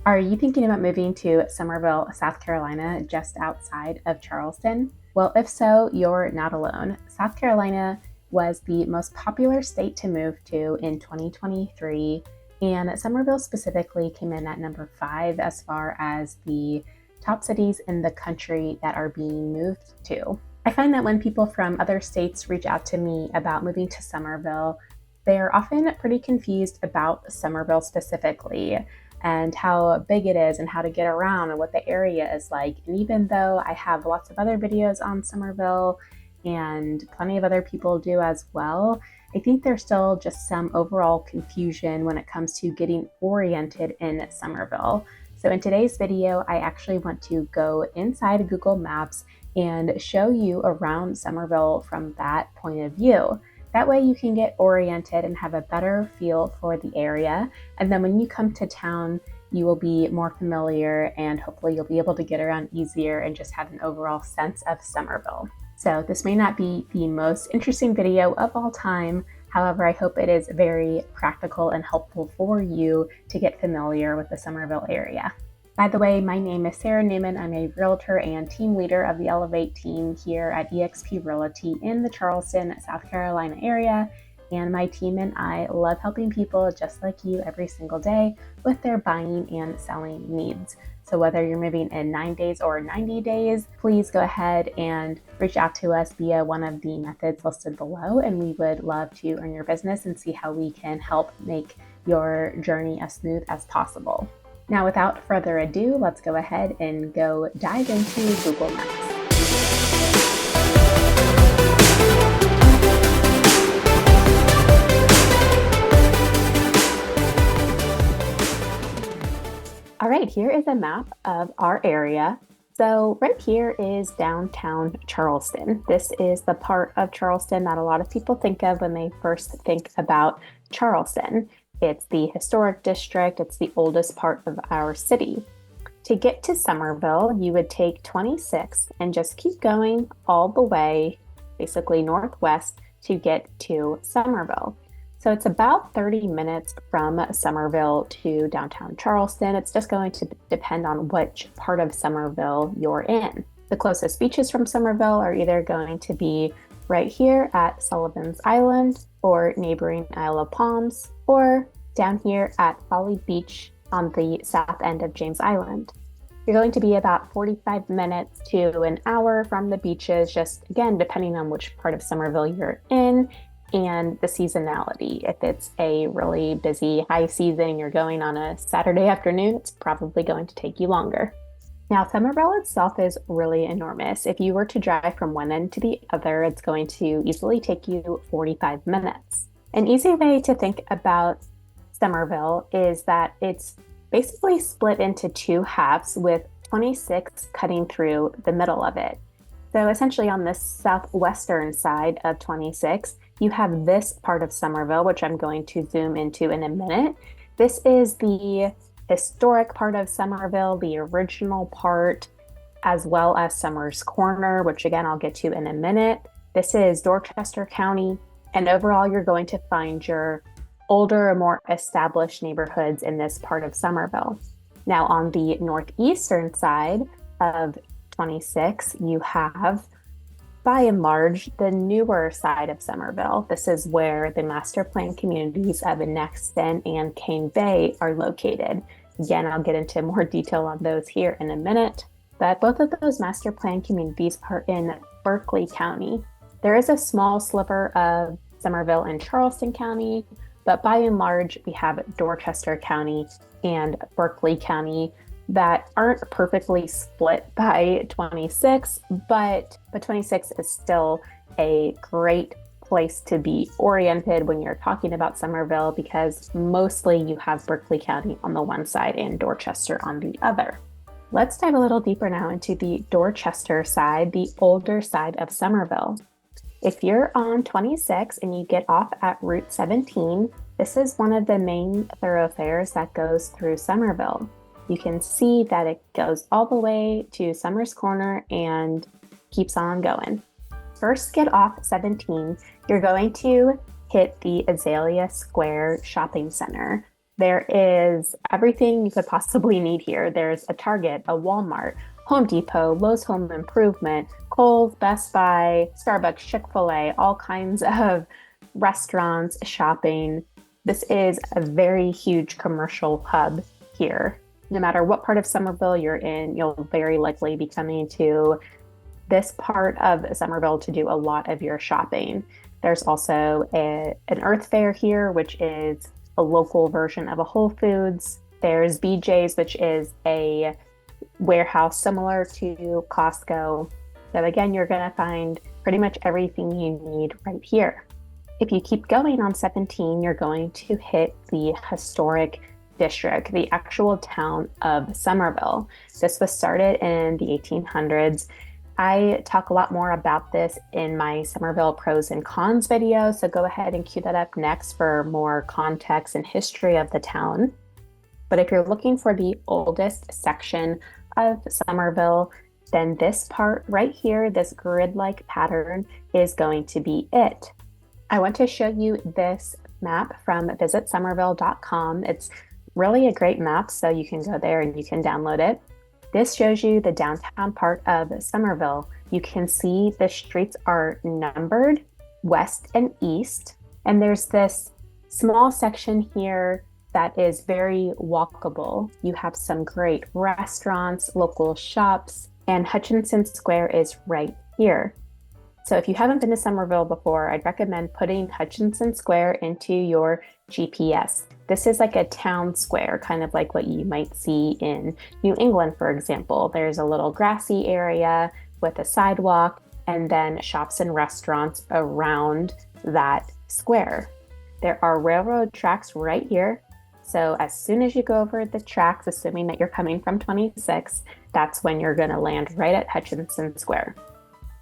Are you thinking about moving to Summerville, South Carolina, just outside of Charleston? Well, if so, you're not alone. South Carolina was the most popular state to move to in 2023, and Summerville specifically came in at number 5 as far as the top cities in the country that are being moved to. I find that when people from other states reach out to me about moving to Summerville, they're often pretty confused about Somerville specifically and how big it is and how to get around and what the area is like. And even though I have lots of other videos on Somerville and plenty of other people do as well, I think there's still just some overall confusion when it comes to getting oriented in Somerville. So in today's video, I actually want to go inside Google Maps and show you around Somerville from that point of view. That way you can get oriented and have a better feel for the area. And then when you come to town, you will be more familiar and hopefully you'll be able to get around easier and just have an overall sense of Somerville. So this may not be the most interesting video of all time. However, I hope it is very practical and helpful for you to get familiar with the Somerville area. By the way, my name is Sarah Newman. I'm a realtor and team leader of the Elevate team here at eXp Realty in the Charleston, South Carolina area. And my team and I love helping people just like you every single day with their buying and selling needs. So whether you're moving in 9 days or 90 days, please go ahead and reach out to us via one of the methods listed below. And we would love to earn your business and see how we can help make your journey as smooth as possible. Now, without further ado, let's go ahead and go dive into Google Maps. All right, here is a map of our area. So right here is downtown Charleston. This is the part of Charleston that a lot of people think of when they first think about Charleston. It's the historic district. It's the oldest part of our city. To get to Somerville, you would take 26 and just keep going all the way, basically northwest, to get to Somerville. So it's about 30 minutes from Somerville to downtown Charleston. It's just going to depend on which part of Somerville you're in. The closest beaches from Somerville are either going to be right here at Sullivan's Island or neighboring Isle of Palms, or down here at Folly Beach on the south end of James Island. You're going to be about 45 minutes to an hour from the beaches, just again, depending on which part of Somerville you're in and the seasonality. If it's a really busy high season and you're going on a Saturday afternoon, it's probably going to take you longer. Now, Somerville itself is really enormous. If you were to drive from one end to the other, it's going to easily take you 45 minutes. An easy way to think about Somerville is that it's basically split into two halves with 26 cutting through the middle of it. So essentially on the southwestern side of 26, you have this part of Somerville, which I'm going to zoom into in a minute. This is the historic part of Somerville, the original part, as well as Summers Corner, which again, I'll get to in a minute. This is Dorchester County, and overall, you're going to find your older, more established neighborhoods in this part of Somerville. Now, on the northeastern side of 26, you have, by and large, the newer side of Somerville. This is where the master plan communities of Nexton and Cane Bay are located. Again, I'll get into more detail on those here in a minute, but both of those master plan communities are in Berkeley County. There is a small sliver of Somerville in Charleston County, but by and large, we have Dorchester County and Berkeley County that aren't perfectly split by 26, but 26 is still a great place to be oriented when you're talking about Somerville, because mostly you have Berkeley County on the one side and Dorchester on the other. Let's dive a little deeper now into the Dorchester side, the older side of Somerville. If you're on 26 and you get off at Route 17, this is one of the main thoroughfares that goes through Somerville. You can see that it goes all the way to Summers Corner and keeps on going. First, get off 17, you're going to hit the Azalea Square Shopping Center. There is everything you could possibly need here. There's a Target, a Walmart, Home Depot, Lowe's Home Improvement, Kohl's, Best Buy, Starbucks, Chick-fil-A, all kinds of restaurants, shopping. This is a very huge commercial hub here. No matter what part of Somerville you're in, you'll very likely be coming to this part of Somerville to do a lot of your shopping. There's also an Earth Fair here, which is a local version of a Whole Foods. There's BJ's, which is a warehouse similar to Costco. So again, you're going to find pretty much everything you need right here. If you keep going on 17, you're going to hit the historic district, the actual town of Somerville. This was started in the 1800s. I talk a lot more about this in my Somerville pros and cons video, so go ahead and cue that up next for more context and history of the town. But if you're looking for the oldest section of Somerville, then this part right here, this grid-like pattern, is going to be it. I want to show you this map from visitsomerville.com. It's really a great map, so you can go there and you can download it. This shows you the downtown part of Somerville. You can see the streets are numbered west and east, and there's this small section here that is very walkable. You have some great restaurants, local shops, and Hutchinson Square is right here. So if you haven't been to Somerville before, I'd recommend putting Hutchinson Square into your GPS. This is like a town square, kind of like what you might see in New England, for example. There's a little grassy area with a sidewalk and then shops and restaurants around that square. There are railroad tracks right here. So as soon as you go over the tracks, assuming that you're coming from 26, that's when you're going to land right at Hutchinson Square.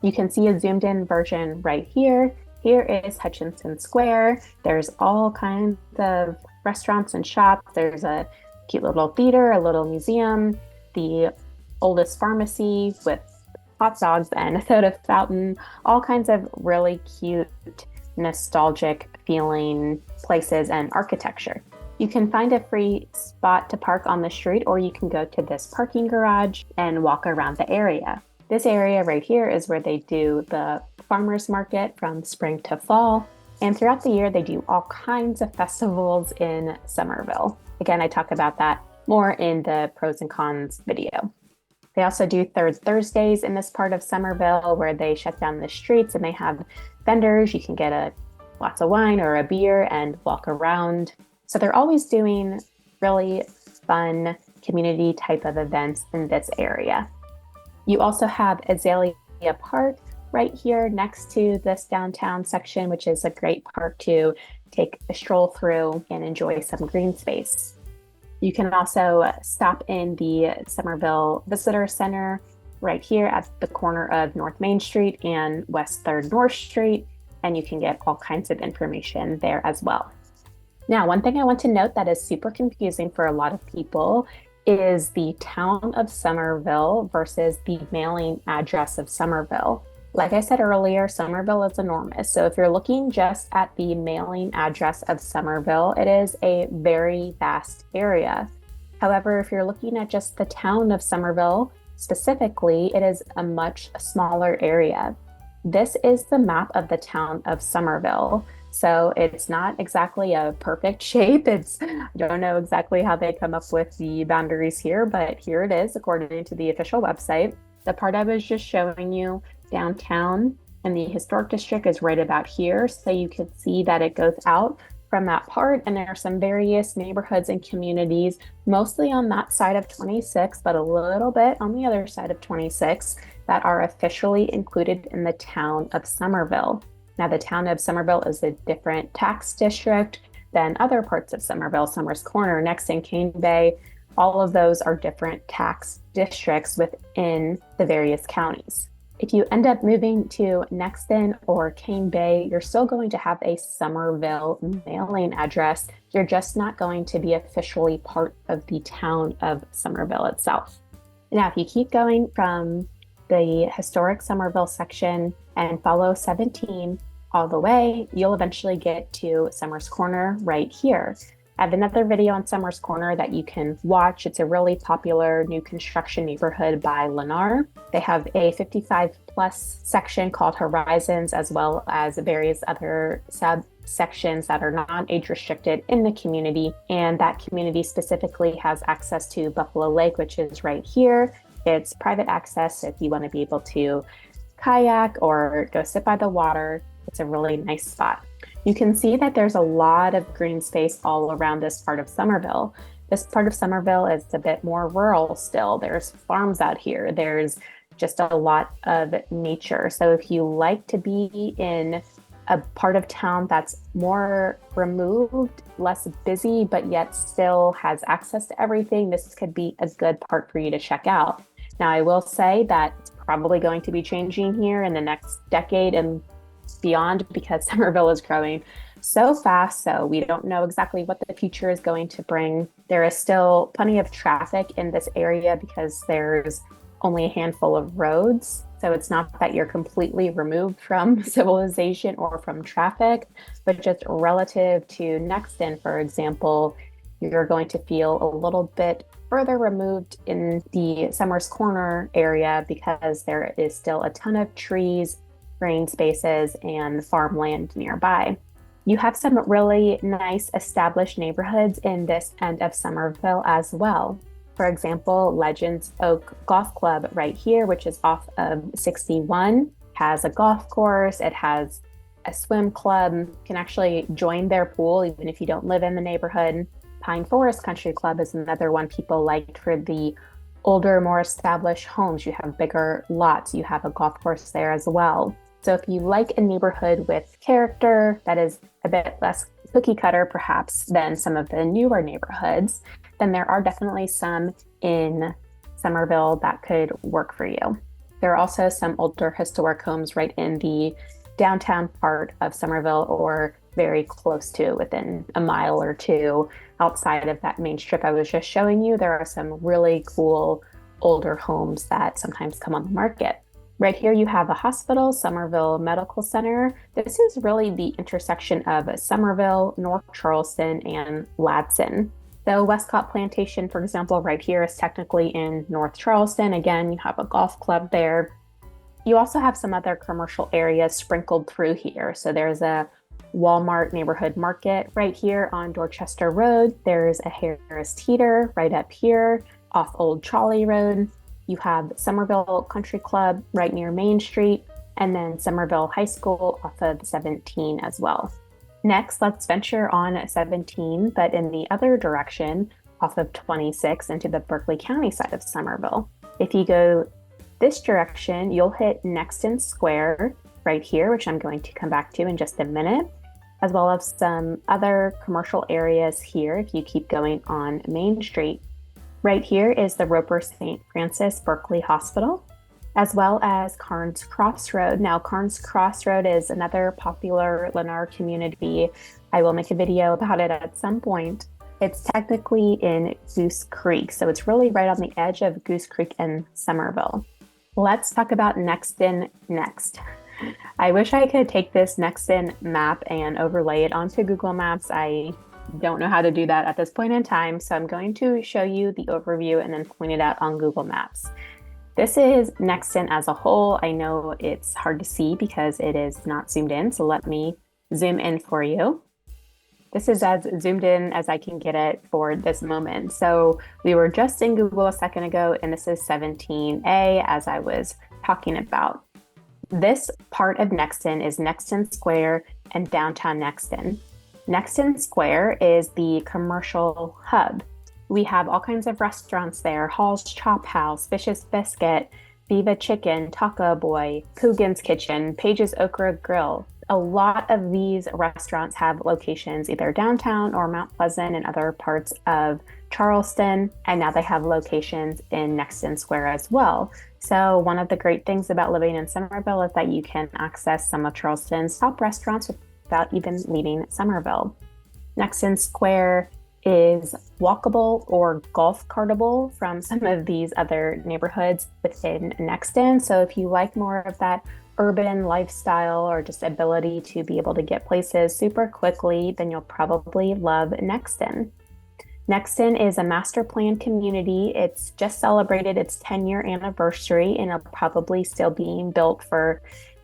You can see a zoomed in version right here. Here is Hutchinson Square. There's all kinds of restaurants and shops. There's a cute little theater, a little museum, the oldest pharmacy with hot dogs and a soda fountain, all kinds of really cute, nostalgic feeling places and architecture. You can find a free spot to park on the street, or you can go to this parking garage and walk around the area. This area right here is where they do the farmers market from spring to fall. And throughout the year, they do all kinds of festivals in Somerville. Again, I talk about that more in the pros and cons video. They also do Third Thursdays in this part of Somerville where they shut down the streets and they have vendors. You can get a glass of wine or a beer and walk around. So they're always doing really fun community type of events in this area. You also have Azalea Park right here next to this downtown section, which is a great park to take a stroll through and enjoy some green space. You can also stop in the Somerville Visitor Center right here at the corner of North Main Street and West 3rd North Street, and you can get all kinds of information there as well. Now, one thing I want to note that is super confusing for a lot of people is the town of Somerville versus the mailing address of Somerville. Like I said earlier, Somerville is enormous. So if you're looking just at the mailing address of Somerville, it is a very vast area. However, if you're looking at just the town of Somerville specifically, it is a much smaller area. This is the map of the town of Somerville. So it's not exactly a perfect shape. I don't know exactly how they come up with the boundaries here, but here it is according to the official website. The part I was just showing you downtown and the historic district is right about here. So you can see that it goes out from that part, and there are some various neighborhoods and communities, mostly on that side of 26, but a little bit on the other side of 26 that are officially included in the town of Somerville. Now, the town of Somerville is a different tax district than other parts of Somerville. Summers Corner, Nexton, Cane Bay, all of those are different tax districts within the various counties. If you end up moving to Nexton or Cane Bay, you're still going to have a Somerville mailing address. You're just not going to be officially part of the town of Somerville itself. Now, if you keep going from the historic Somerville section and follow 17 all the way, you'll eventually get to Summers Corner right here. I have another video on Summers Corner that you can watch. It's a really popular new construction neighborhood by Lennar. They have a 55 plus section called Horizons, as well as various other subsections that are non-age restricted in the community. And that community specifically has access to Buffalo Lake, which is right here. It's private access if you want to be able to kayak or go sit by the water. It's a really nice spot. You can see that there's a lot of green space all around this part of Somerville. This part of Somerville is a bit more rural still. There's farms out here. There's just a lot of nature. So if you like to be in a part of town that's more removed, less busy, but yet still has access to everything, this could be a good part for you to check out. Now, I will say that it's probably going to be changing here in the next decade and beyond, because Somerville is growing so fast. So we don't know exactly what the future is going to bring. There is still plenty of traffic in this area because there's only a handful of roads. So it's not that you're completely removed from civilization or from traffic, but just relative to Nexton, for example, you're going to feel a little bit further removed in the Summers Corner area because there is still a ton of trees, green spaces, and farmland nearby. You have some really nice established neighborhoods in this end of Somerville as well. For example, Legends Oak Golf Club right here, which is off of 61, has a golf course. It has a swim club. You can actually join their pool even if you don't live in the neighborhood. Pine Forest Country Club is another one people liked for the older, more established homes. You have bigger lots. You have a golf course there as well. So if you like a neighborhood with character that is a bit less cookie cutter perhaps than some of the newer neighborhoods, then there are definitely some in Somerville that could work for you. There are also some older historic homes right in the downtown part of Somerville, or very close to, within a mile or two outside of that main strip I was just showing you. There are some really cool older homes that sometimes come on the market. Right here you have a hospital, Summerville Medical Center. This is really the intersection of Somerville, North Charleston, and Ladson. So Westcott Plantation, for example, right here is technically in North Charleston. Again, you have a golf club there. You also have some other commercial areas sprinkled through here. So there's a Walmart neighborhood market right here on Dorchester Road. There's a Harris Teeter right up here off Old Trolley Road. You have Somerville Country Club right near Main Street, and then Somerville High School off of 17 as well. Next, let's venture on 17, but in the other direction off of 26 into the Berkeley County side of Somerville. If you go this direction, you'll hit Nexton Square right here, which I'm going to come back to in just a minute, as well as some other commercial areas here if you keep going on Main Street. Right here is the Roper St. Francis Berkeley Hospital, as well as Carnes Crossroad. Now, Carnes Crossroad is another popular Lennar community. I will make a video about it at some point. It's technically in Goose Creek, so it's really right on the edge of Goose Creek and Somerville. Let's talk about Nexton next. I wish I could take this Nexton map and overlay it onto Google Maps. I don't know how to do that at this point in time, so I'm going to show you the overview and then point it out on Google Maps. This is Nexton as a whole. I know it's hard to see because it is not zoomed in, so let me zoom in for you. This is as zoomed in as I can get it for this moment. So we were just in Google a second ago, and this is 17A as I was talking about. This part of Nexton is Nexton Square and downtown Nexton. Nexton Square is the commercial hub. We have all kinds of restaurants there: Hall's Chop House, Fish's Biscuit, Viva Chicken, Taco Boy, Coogan's Kitchen, Page's Okra Grill. A lot of these restaurants have locations either downtown or Mount Pleasant and other parts of Charleston, and now they have locations in Nexton Square as well. So one of the great things about living in Somerville is that you can access some of Charleston's top restaurants without even leaving Somerville. Nexton Square is walkable or golf cartable from some of these other neighborhoods within Nexton. So if you like more of that urban lifestyle or just ability to be able to get places super quickly, then you'll probably love Nexton. Nexton is a master plan community. It's just celebrated its 10-year anniversary and it'll probably still being built for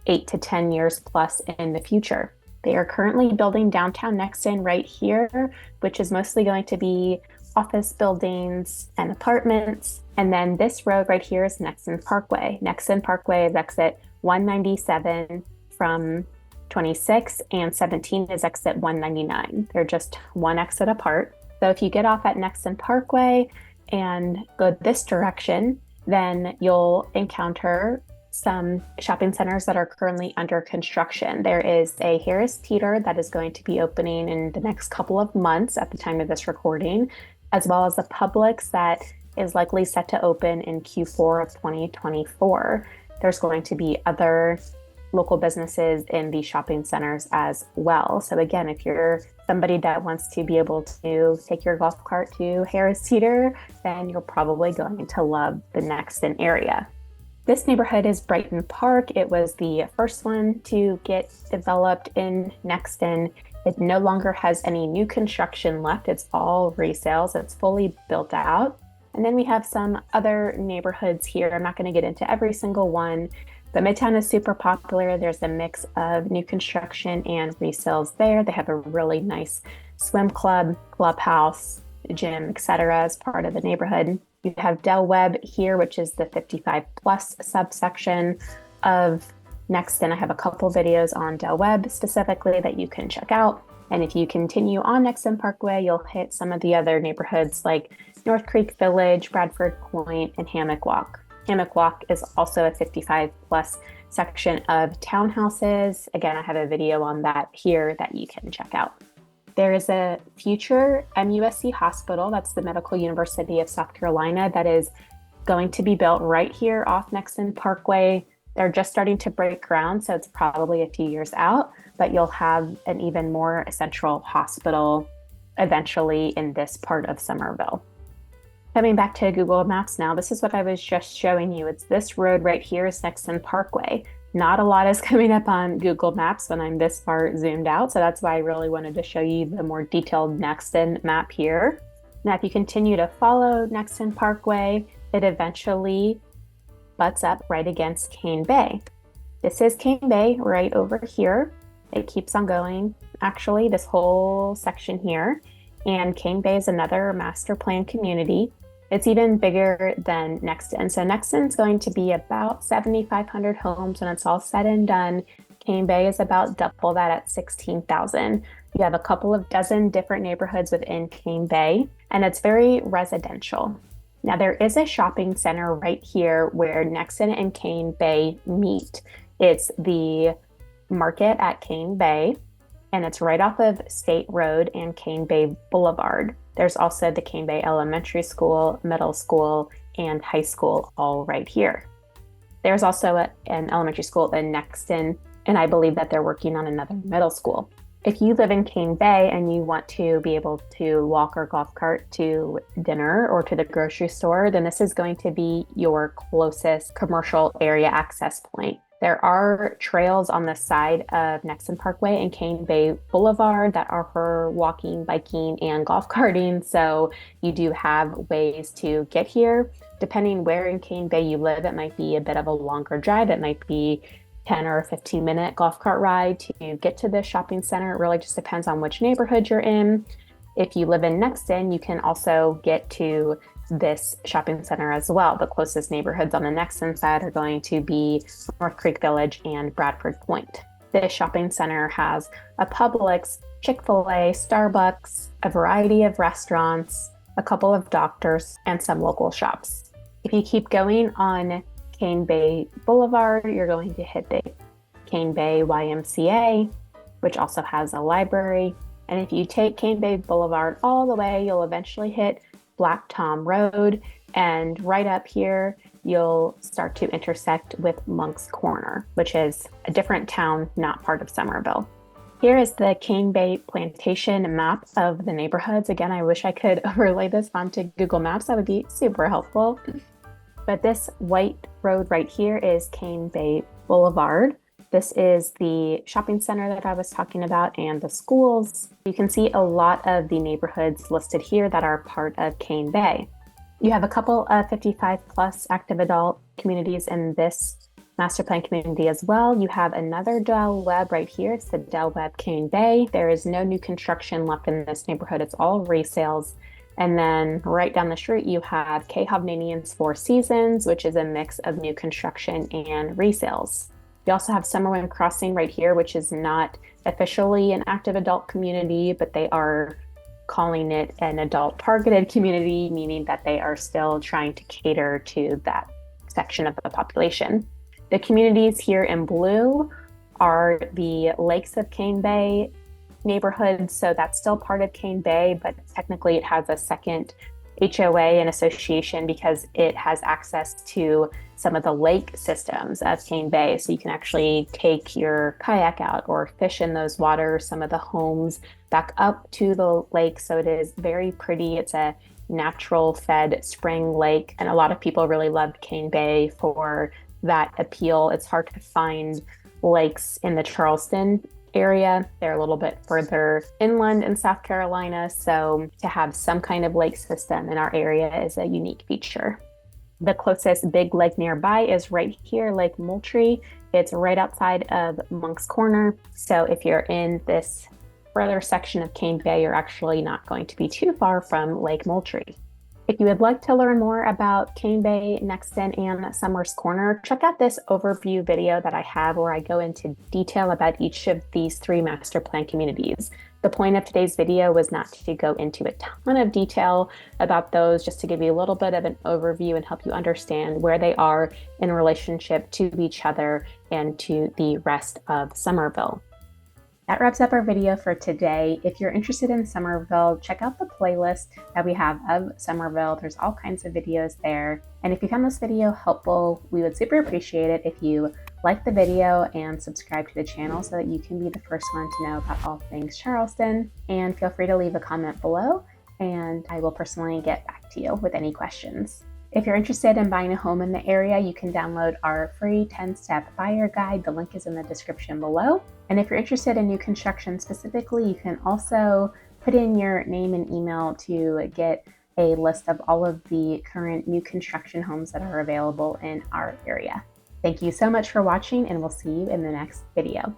8 to 10 years plus in the future. They are currently building downtown Nexton right here, which is mostly going to be office buildings and apartments. And then this road right here is Nexton Parkway. Nexton Parkway is exit 197 from 26 and 17 is exit 199. They're just one exit apart. So if you get off at Nexton Parkway and go this direction, then you'll encounter some shopping centers that are currently under construction. There is a Harris Teeter that is going to be opening in the next couple of months at the time of this recording, as well as a Publix that is likely set to open in Q4 of 2024. There's going to be other local businesses in these shopping centers as well. So again, if you're somebody that wants to be able to take your golf cart to Harris Teeter, then you're probably going to love the Nexton area. This neighborhood is Brighton Park. It was the first one to get developed in Nexton. It no longer has any new construction left. It's all resales. It's fully built out. And then we have some other neighborhoods here. I'm not going to get into every single one. The Midtown is super popular. There's a mix of new construction and resales there. They have a really nice swim club, clubhouse, gym, etc. as part of the neighborhood. You have Del Webb here, which is the 55 plus subsection of Nexton. I have a couple videos on Del Webb specifically that you can check out. And if you continue on Nexton Parkway, you'll hit some of the other neighborhoods like North Creek Village, Bradford Point, and Hammock Walk. Hammock Walk is also a 55 plus section of townhouses. Again, I have a video on that here that you can check out. There is a future MUSC hospital, that's the Medical University of South Carolina, that is going to be built right here off Nexton Parkway. They're just starting to break ground, so it's probably a few years out, but you'll have an even more central hospital eventually in this part of Somerville. Coming back to Google Maps now, this is what I was just showing you. It's this road right here is Nexton Parkway. Not a lot is coming up on Google Maps when I'm this far zoomed out, so that's why I really wanted to show you the more detailed Nexton map here. Now, if you continue to follow Nexton Parkway, it eventually butts up right against Cane Bay. This is Cane Bay right over here. It keeps on going, actually, this whole section here. And Cane Bay is another master plan community. It's even bigger than Nexton. So Nexton's going to be about 7,500 homes when it's all said and done. Cane Bay is about double that at 16,000. You have a couple of dozen different neighborhoods within Cane Bay, and it's very residential. Now there is a shopping center right here where Nexton and Cane Bay meet. It's the Market at Cane Bay, and it's right off of State Road and Cane Bay Boulevard. There's also the Cane Bay Elementary School, Middle School, and High School all right here. There's also an elementary school in Nexton, and I believe that they're working on another middle school. If you live in Cane Bay and you want to be able to walk or golf cart to dinner or to the grocery store, then this is going to be your closest commercial area access point. There are trails on the side of Nexton Parkway and Cane Bay Boulevard that are for walking, biking, and golf carting. So you do have ways to get here. Depending where in Cane Bay you live, it might be a bit of a longer drive. It might be 10 or 15-minute golf cart ride to get to the shopping center. It really just depends on which neighborhood you're in. If you live in Nexton, you can also get to this shopping center as well. The closest neighborhoods on the Nexton side are going to be North Creek Village and Bradford Point. This shopping center has a Publix, Chick-fil-A, Starbucks, a variety of restaurants, a couple of doctors, and some local shops. If you keep going on Cane Bay Boulevard, you're going to hit the Cane Bay YMCA, which also has a library. And if you take Cane Bay Boulevard all the way, you'll eventually hit Black Tom Road, and right up here you'll start to intersect with Monk's Corner, which is a different town, not part of Somerville. Here is the Cane Bay Plantation map of the neighborhoods. Again, I wish I could overlay this onto Google Maps. That would be super helpful. But this white road right here is Cane Bay Boulevard. This is the shopping center that I was talking about and the schools. You can see a lot of the neighborhoods listed here that are part of Cane Bay. You have a couple of 55 plus active adult communities in this master plan community as well. You have another Del Webb right here. It's the Del Webb Cane Bay. There is no new construction left in this neighborhood. It's all resales. And then right down the street, you have K Hovnanian's Four Seasons, which is a mix of new construction and resales. You also have Summerwind Crossing right here, which is not officially an active adult community, but they are calling it an adult targeted community, meaning that they are still trying to cater to that section of the population. The communities here in blue are the Lakes of Cane Bay neighborhood. So that's still part of Cane Bay, but technically it has a second HOA and association because it has access to some of the lake systems of Cane Bay. So you can actually take your kayak out or fish in those waters. Some of the homes back up to the lake. So it is very pretty. It's a natural fed spring lake. And a lot of people really loved Cane Bay for that appeal. It's hard to find lakes in the Charleston area. They're a little bit further inland in South Carolina, so to have some kind of lake system in our area is a unique feature. The closest big lake nearby is right here, Lake Moultrie. It's right outside of Monk's Corner. So if you're in this further section of Cane Bay, you're actually not going to be too far from Lake Moultrie. If you would like to learn more about Cane Bay, Nexton, and Summers Corner, check out this overview video that I have where I go into detail about each of these 3 master plan communities. The point of today's video was not to go into a ton of detail about those, just to give you a little bit of an overview and help you understand where they are in relationship to each other and to the rest of Somerville. That wraps up our video for today. If you're interested in Somerville, check out the playlist that we have of Somerville. There's all kinds of videos there. And if you found this video helpful, we would super appreciate it if you like the video and subscribe to the channel so that you can be the first one to know about all things Charleston. And feel free to leave a comment below, and I will personally get back to you with any questions. If you're interested in buying a home in the area, you can download our free 10-step buyer guide. The link is in the description below. And if you're interested in new construction specifically, you can also put in your name and email to get a list of all of the current new construction homes that are available in our area. Thank you so much for watching, and we'll see you in the next video.